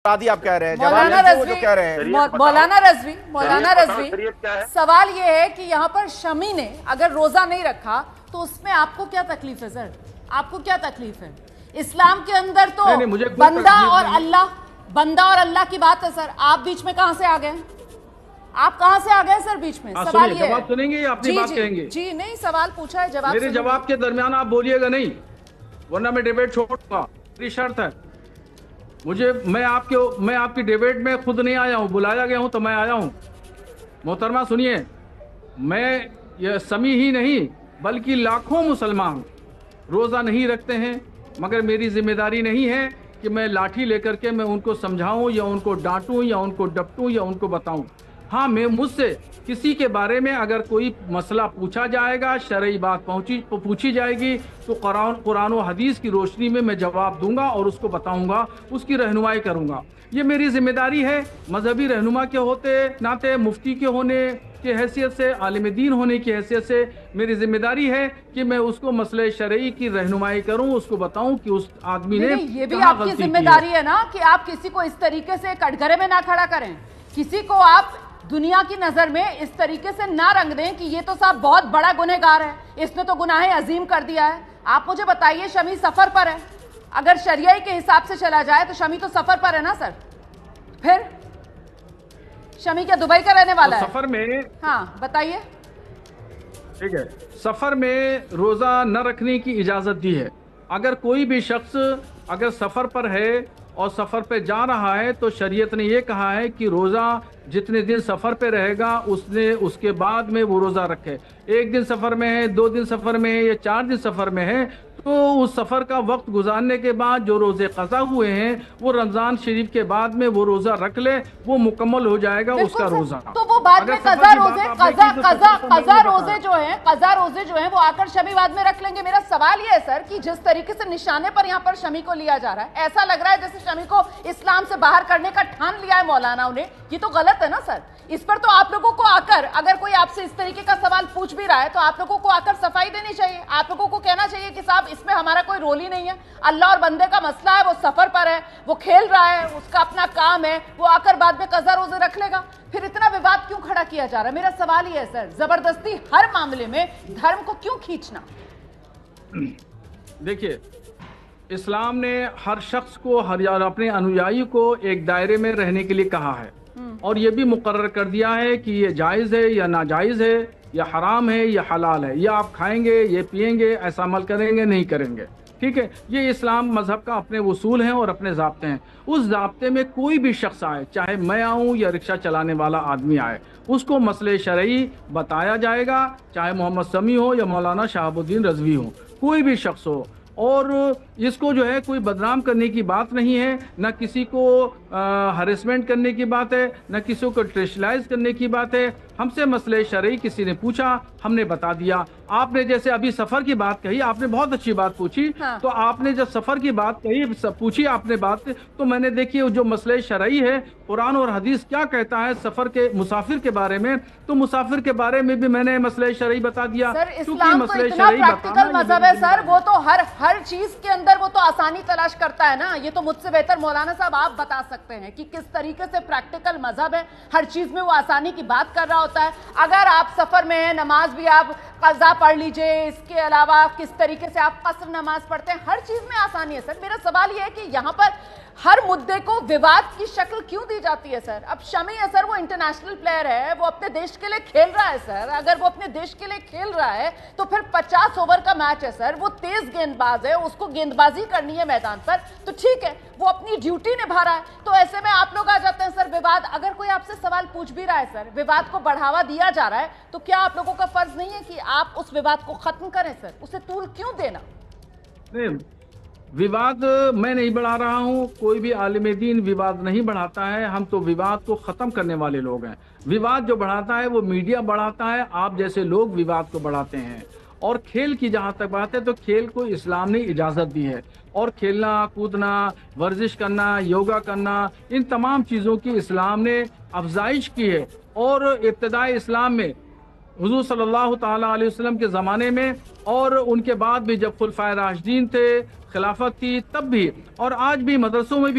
آپ کہہ رہے ہیں مولانا رضوی سوال یہ ہے کہ یہاں پر شمی نے اگر روزہ نہیں رکھا تو اس میں آپ کو کیا تکلیف ہے سر؟ آپ کو کیا تکلیف ہے؟ اسلام کے اندر تو بندہ اور اللہ کی بات ہے سر. آپ بیچ میں کہاں سے آ گئے؟ آپ کہاں سے آ گئے سر بیچ میں؟ سوال یہ ہے. جواب سنیں گے یا اپنی بات کہیں گے؟ جی نہیں، سوال پوچھا ہے، جواب میرے جواب کے درمیان آپ بولیے گا نہیں، ورنہ میں ڈیبیٹ چھوڑوں گا. میری شرط ہے. میں آپ کی ڈیبیٹ میں خود نہیں آیا ہوں، بلایا گیا ہوں تو میں آیا ہوں. محترمہ سنیے، میں یہ سمی ہی نہیں بلکہ لاکھوں مسلمان روزہ نہیں رکھتے ہیں، مگر میری ذمہ داری نہیں ہے کہ میں لاٹھی لے کر کے میں ان کو سمجھاؤں یا ان کو ڈانٹوں یا ان کو ڈپٹوں یا ان کو بتاؤں. ہاں، مجھ سے کسی کے بارے میں اگر کوئی مسئلہ پوچھا جائے گا، شرعی بات پوچھی جائے گی تو قرآن و حدیث کی روشنی میں جواب دوں گا اور اس کو بتاؤں گا، اس کی رہنمائی کروں گا. یہ میری ذمہ داری ہے مذہبی رہنما کے ہوتے ناطے، مفتی کے ہونے کی حیثیت سے، عالم دین ہونے کی حیثیت سے میری ذمہ داری ہے کہ میں اس کو مسئلہ شرعی کی رہنمائی کروں، اس کو بتاؤں کہ اس آدمی نے یہ بھی آپ کی ذمہ داری ہے نا کہ آپ کسی کو اس طریقے سے کٹگرے میں نہ کھڑا کریں، کسی کو آپ دنیا کی نظر میں اس طریقے سے نہ رنگ دیں کہ یہ تو صاحب بہت بڑا گنہگار ہے، اس نے تو گناہ عظیم کر دیا ہے. آپ مجھے بتائیے، شمی سفر پر ہے، اگر شریعہ کے حساب سے چلا جائے تو شمی تو سفر پر ہے نا سر؟ پھر شمی کیا دبئی کا رہنے والا ہے؟ سفر میں، ہاں بتائیے. ٹھیک ہے، سفر میں روزہ نہ رکھنے کی اجازت دی ہے. اگر کوئی بھی شخص اگر سفر پر ہے اور سفر پہ جا رہا ہے تو شریعت نے یہ کہا ہے کہ روزہ جتنے دن سفر پہ رہے گا اس کے بعد میں وہ روزہ رکھے. 1 دن سفر میں ہے، 2 دن سفر میں ہے یا 4 دن سفر میں ہے تو اس سفر کا وقت گزارنے کے بعد جو روزے قضا ہوئے ہیں وہ رمضان شریف کے بعد میں وہ روزہ رکھ لے، وہ مکمل ہو جائے گا اس کا روزہ. تو وہ بعد میں قضا روزے جو ہیں وہ آ کر شمی بعد میں رکھ لیں گے. میرا سوال یہ ہے سر کہ جس طریقے سے نشانے پر یہاں پر شمی کو لیا جا رہا ہے، ایسا لگ رہا ہے جیسے شمی کو اسلام سے باہر کرنے کا ٹھان لیا ہے مولانا نے. یہ تو غلط ہے نا سر. اس پر تو آپ لوگوں کو آ کر، اگر کوئی آپ سے اس طریقے کا سوال پوچھ بھی رہا ہے تو آپ لوگوں کو آ کر صفائی دینی چاہیے. آپ لوگوں کو کہنا چاہیے کہ صاحب اس میں ہمارا کوئی رول ہی نہیں ہے، اللہ اور بندے کا مسئلہ ہے، وہ سفر پر ہے، وہ کھیل رہا ہے، اس کا اپنا کام ہے، وہ آ کر بعد میں قضا روزے رکھ لے گا. پھر اتنا وواد کیوں کھڑا کیا جا رہا ہے؟ میرا سوال یہ ہے سر، زبردستی ہر معاملے میں دھرم کو کیوں کھینچنا؟ دیکھیے، اسلام نے ہر شخص کو، ہر اپنے انویائی کو ایک دائرے میں رہنے کے لیے کہا ہے اور یہ بھی مقرر کر دیا ہے کہ یہ جائز ہے یا ناجائز ہے، یا حرام ہے یا حلال ہے، یا آپ کھائیں گے، یہ پئیں گے، ایسا عمل کریں گے، نہیں کریں گے. ٹھیک ہے، یہ اسلام مذہب کا اپنے اصول ہیں اور اپنے ضابطے ہیں. اس ضابطے میں کوئی بھی شخص آئے، چاہے میں آؤں یا رکشہ چلانے والا آدمی آئے، اس کو مسئلہ شرعی بتایا جائے گا، چاہے محمد سمیع ہو یا مولانا شہاب الدین رضوی ہو، کوئی بھی شخص ہو. اور اس کو جو ہے کوئی بدنام کرنے کی بات نہیں ہے، نہ کسی کو ہریسمنٹ کرنے کی بات ہے، نہ کسی کو ٹریشلائز کرنے کی بات ہے. ہم سے مسئلہ شرعی کسی نے پوچھا، ہم نے بتا دیا. آپ نے جیسے ابھی سفر کی بات کہی، آپ نے بہت اچھی بات پوچھی. تو آپ نے جب سفر کی بات کہی، پوچھی آپ نے بات، تو میں نے دیکھی جو مسئلہ شرعی ہے، قرآن اور حدیث کیا کہتا ہے سفر کے مسافر کے بارے میں، تو مسافر کے بارے میں بھی میں نے مسئلہ شرعی بتا دیا. سر اسلام تو اتنا پریکٹیکل مذہب ہے سر، وہ تو ہر چیز کے اندر وہ تو آسانی تلاش کرتا ہے نا. یہ تو مجھ سے بہتر مولانا صاحب آپ بتا سکتے ہیں کہ کس طریقے سے پریکٹیکل مذہب ہے، ہر چیز میں وہ آسانی کی بات کر رہا ہوتا ہے. اگر آپ سفر میں ہیں، نماز بھی آپ قضا پڑھ لیجئے، اس کے علاوہ کس طریقے سے آپ قصر نماز پڑھتے ہیں، ہر چیز میں آسانی ہے سر. میرا سوال یہ ہے کہ یہاں پر ہر مدے کو وواد کی شکل کیوں دی جاتی ہے سر؟ اب شمی ہے سر، وہ انٹرنیشنل پلیئر ہے، وہ اپنے دیش کے لیے کھیل رہا ہے سر. اگر وہ اپنے دیش کے لیے کھیل رہا ہے تو پھر 50 اوور کا میچ ہے سر، وہ تیز گیند باز ہے، اس کو گیند بازی کرنی ہے میدان پر، تو ٹھیک ہے وہ اپنی ڈیوٹی نبھا رہا ہے. تو ایسے میں آپ لوگ آ جاتے ہیں سر وواد. اگر کوئی آپ سے سوال پوچھ بھی رہا ہے سر، وواد کو بڑھاوا دیا جا رہا ہے، تو کیا آپ لوگوں کا فرض نہیں ہے کہ آپ اس وواد کو ختم کریں سر؟ اسے طول کیوں دینا؟ وواد میں نہیں بڑھا رہا ہوں، کوئی بھی عالم دین وواد نہیں بڑھاتا ہے. ہم تو وواد کو ختم کرنے والے لوگ ہیں. وواد جو بڑھاتا ہے وہ میڈیا بڑھاتا ہے، آپ جیسے لوگ وواد کو بڑھاتے ہیں. اور کھیل کی جہاں تک بات ہے تو کھیل کو اسلام نے اجازت دی ہے، اور کھیلنا، کودنا، ورزش کرنا، یوگا کرنا، ان تمام چیزوں کی اسلام نے افزائش کی ہے. اور ابتدائی اسلام میں حضور صلی اللہ تعالیٰ علیہ وسلم کے زمانے میں اور ان کے بعد بھی جب خلفائے راشدین تھے، خلافت تھی، تب بھی اور آج بھی مدرسوں میں بھی